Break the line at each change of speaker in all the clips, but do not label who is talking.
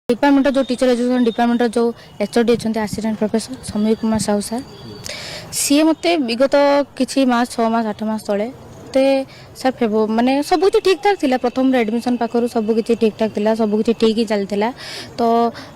Department जो teacher education department जो HOD अच्छा assistant professor Samir Kumar Sahu sir सी मत विगत किसी मास 6 मास 8 मास तले ते सर फेबो माने सब कुछ ठीक ठाक थिला प्रथम एडमिशन पाखरु सब कुछ ठीक ठाक थिला सब कुछ ठीक ही चलथिला तो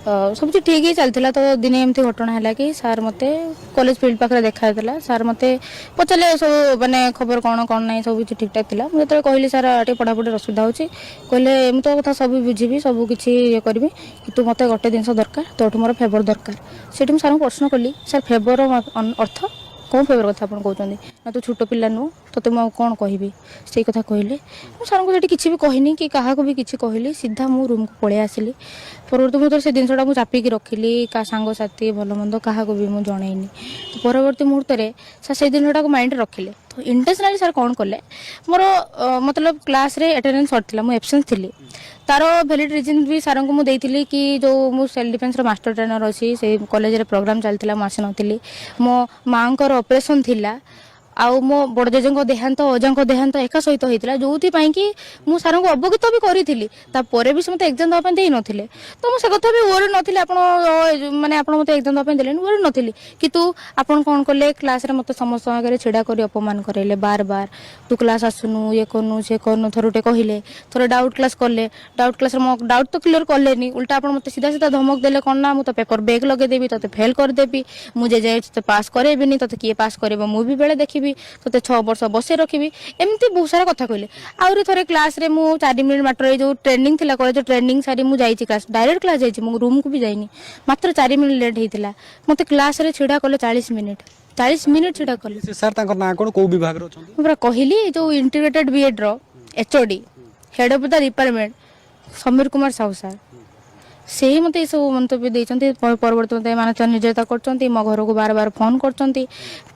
सब कुछ ठीक ही चलथिला तो दिने एमती घटना हैला कि सर मते कॉलेज फील्ड पाखरे देखा देला सर मते पचले सब माने खबर कोन कोन नै सब कुछ ठीक ठाक थिला मु त कहली सर आटे पढ़ा पढ़ी असुविधा होची कहले एम तो कथा सब बुझीबी सब किछि ये करबी कि तू मते गोटे जिंस दरकार तोठ मोर फेवर दरकार सेठी मु सर प्रश्न कली सर फेवर अर्थ कौन फेवर कथा आपन कहउचंदी ना तू छोट पिला नु तते मु कोन कहबी से कथा कहले मु सर को सेठी किछि भी कहनी कि काहा को भी किछि कहली सीधा मु रूम को पळे आसिली परवर्ती मुहूर्त से जिनसटा मु चापी की रखिली का सांग साथी भलो मंद काहा को भी मु जणैनी तो परवर्ती मुहूर्त रे सर से जिनसटा को माइंड रखिले तो इंटेंशनली सर कौन कले मोर मतलब क्लास रे अटेंडेंस हटथिला मु एब्सेंस थिली तारो वैलिड रीजन भी सर को मु देइथिली कि जो मु सेल्फ डिफेंस रो मास्टर ट्रेनर अछि से कॉलेज रे प्रोग्राम चलथिला मु आसी नथिली मो मांकर ऑपरेशन थिला आउ मो बड़ जेजंग देहांत अजांग देहांत एका सहित होइतिला जोथि पई कि मु सारंग को अवगत भी करिथिली ता परे भी मते एग्जाम दवा पई देइ नथिले तो मु से कथा भी ओर नथिले आपण माने आपण मते एग्जाम दवा पई देलेन ओर नथिली कि तू आपण कोन करले क्लास रे मते समस्त आगे छिडा करी अपमान करेले बार बार तू क्लास आसुनु ये करनु से करनु थरुटे कहिले थोर डाउट क्लास करले डाउट क्लास रे मो डाउट तो क्लियर करलेनी उल्टा आपण मते सीधा सीधा धमक देले कोन ना मु तो पेपर बैक लगे देबी तते फेल कर देबी मु जे जे तते पास करेबिनी तते किए पास करेबो मु भी बेले देखि तो 6 वर्ष बसे रखी एमती बहुत सारा कथा कहले आउरी थरे क्लास रे मु 4 मिनिट मात्र जो ट्रेनिंग थिला कॉलेज ट्रेनिंग सारी मु जाईची क्लास डायरेक्ट क्लास जाईची मु रूम को भी जाईनी मात्र 4 मिनिट लेट हेतिला मते क्लास रे छिडा कले 40 मिनिट छिडा कले
सर तांकर ना कोन को विभाग रो छथि
हमरा कहली जो इंटीग्रेटेड बीएड रो HOD head of the department Samir Kumar Sahu sir से ही मत सब मंतव्य देते परवर्ती मत मानसिक निर्याता कर मो घर को बार बार फोन कर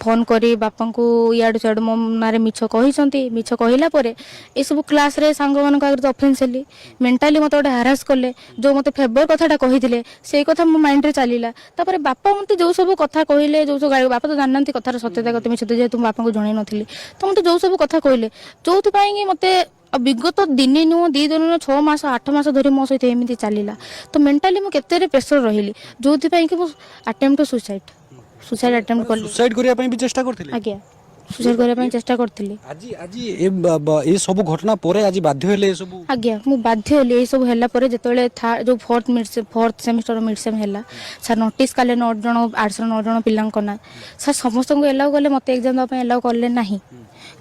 फोन करी बापा को इाड़ू सियाड़ू मो ना मिछ कहते मिछ कहला ये सब क्लास रे सांग मान आगे अफेन्स हेली मेंटाली मत गोटे हारास कले जो मत फेवर कथाटा कही से कथा मो माइंड रे चलला बापा मत जो सब कथा कहले जो सब बापा तो जानना कथार सत्यता कत मिछ जेहतु बापा को जन नी तो मत जो सब कथा कहले जो मत विगत दिने नुह 2 दिन 6 मास 8 मास धरी मो सहित एमती चलला तो मेंटाली मु केते प्रेशर रही जो कि अटेम्प्ट सुसाइड अटेम्प्ट कर
सुसाइड करिया पई भी चेष्टा करथिले
आज्ञा सुसाइड करिया पई चेष्टा करथिले
ए सब घटना परे आज बाध्य हेले ए सब
आज्ञा मु बाध्य हेले ए सब हैला परे जेतले जो फोर्थ सेमेस्टर मिड सेम हैला सर नोटिस काले 9 जण 8 9 जण पिलांक ना सर समस्त को एलाउ करले मते एग्जाम दवा पई एलाउ करले नाही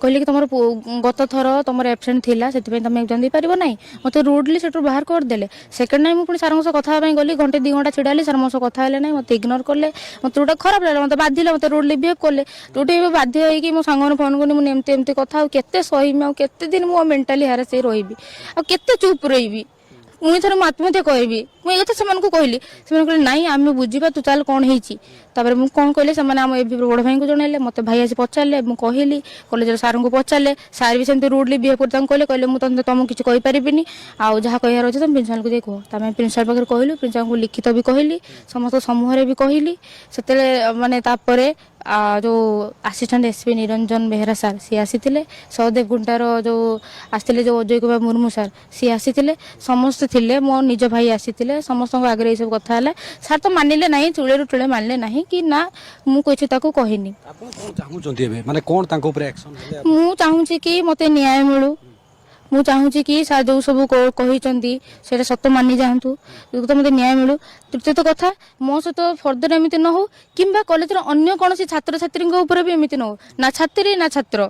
कहले कि तुम गत थर तुम एबसेंट थिला से तुम एग्जाम दे पारिबो नाही मते रूडली सेटू बाहर कर देले सेकंड टाइम पुनी सर से कथा पई गली घंटे 2 घंटा छिडाली सर मो से कथा हेले नाही मते इग्नोर करले मते उडा खराब लागला मते बाधिला मते रूडली बिहेव करले रूडली बाध्य होई कि मो संगन फोन कोनी मु एमते एमते कथा केते सहीमी आ केते दिन मो मेंटली हारस रहिबी आ केते चुप रहिबी मुई थर आत्महत्या कहबी मुझे कथा से कहली से कहले नाई आम बुझा तू चल कौन होती मुझे कौन कहले से बड़ भाई को जनइले मत भाई आज पचारे मुझे कहली कॉलेज सार को पचारे सार भी सेमती रूडली बिहेव कर कहले कहले मुझे तुमको किसी कहीपरि आउ जहाँ कहार अच्छे तुम प्रिंसिपाल को कह तुम प्रिंसिपाल पाखे कहलु प्रिंसिपाल को लिखित भी कहली समस्त समूह भी कहली से माने जो assistant SP Niranjan Behera sir सी आसी सहदेव गुंटार जो आसते जो अजय कुमार मुर्मू सर सी आसी समस्त थे मो निज भाई आसी समस्त आगे सब कथा है सर तो मानिले ना चूड़े टूले मानिले ना कि ना मुझे कहनी मु चाहूँ कि मत न्याय मिलू मु चाहूँ कि सर जो सब कहते से सत मानि जातु तो मत न्याय मिलू तृतीय कथा मो सहित फर्दर एमती न हो कि कॉलेज अन्य कौन छात्र छात्री भी एमती न हो ना छात्री ना छात्र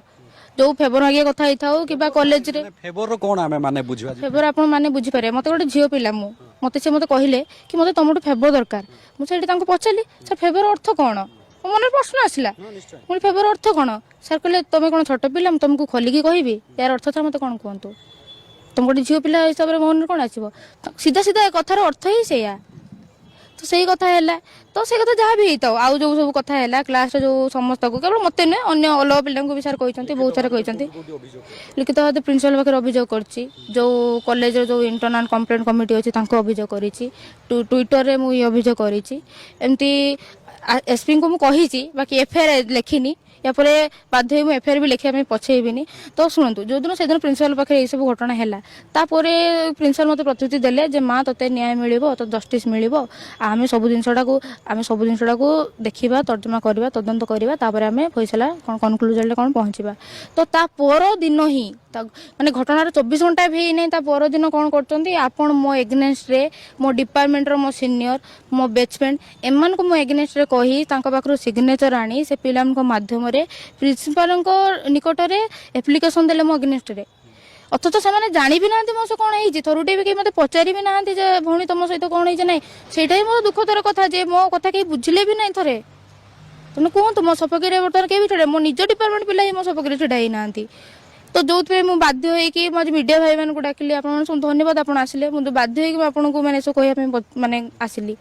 जो फेवर आगे कथा होता कि कॉलेज रे
फेवर कोन आमे माने बुझवा
फेवर आपण माने बुझी पारे मते गोटे झियो पिला मु मते से मते कहले कि मते तमटो फेवर दरकार मु सेठी तांको पछली सर फेवर अर्थ कोन मन प्रश्न आसला मुझे फेवर अर्थ कौन सर कहले तुम कौन छोट पिला तुमको खोलिकी कहबी यार अर्थ था मत कौन कहतु तुम गोटे झील पिला हिसाब से मन कौन आसो सीधा सीधा कथार अर्थ ही से तो सही कथा है तो से कथा जहाँ भी होता आउ जो सब कथा है क्लास जो समस्त को केवल मत नुहे अन्य अलग पिला भी सर कहते बहुत सारा कहते लिखित भाव प्रिंसिपाल पाखे अभियोग कर जो कॉलेज जो इंटरनाल कंप्लेंट कमिटी अच्छी अभियोग कर ट्विटर में मुझे अभियोग करमती एसपी को मुझे बाकी एफआईआर लिखिनी यापर बाध्य होई मुझे एफआईआर भी लिखा पछेबिनी तो शुणु जो दिन से दिन प्रिंसिपल पाखे यही सब घटना है प्रिंसिपल मत प्रतिश्रुति देले जे माँ तोते न्याय मिल तो जस्टिस मिल आम सब जिनसा देखा तर्जमा करवा तदंत करवा आम फैसला कौन कनक्लूजन कौन पहुँचा तो ता पर दिन ही माने घटनार 24 घंटा भी नहीं ता पर दिन कौन कर मो एग्नेस्ट रे मो डिपार्टमेंट मो सीनियर मो बेचमेंट एमान को मो एग्नेस्ट रे कही पाखर सिग्नेचर आनी से पिला माध्यम प्रिंसिपल निकट रे एप्लिकेशन देले मो एग्नेस्ट रे अथच से जानी भी ना मो से कौन है थरुटे भी मत पचारि भी ना भौणी तुम सहित कौन है ना से मोर दुखतर कथा जे मो कथा कहीं बुझिले भी ना थे तुम कहतु मो सपक्ष बर्तमान कहीं भी मो निज डिपार्टमेंट पिला मो सपक्ष छिड़ा ही ना तो जो मुझे बाध्य होगी मुझे मीडिया भाई मान को डाकिली आप धन्यवाद आप आसिले मुझे बाध्य होगी आपको मैंने कहने आसिली।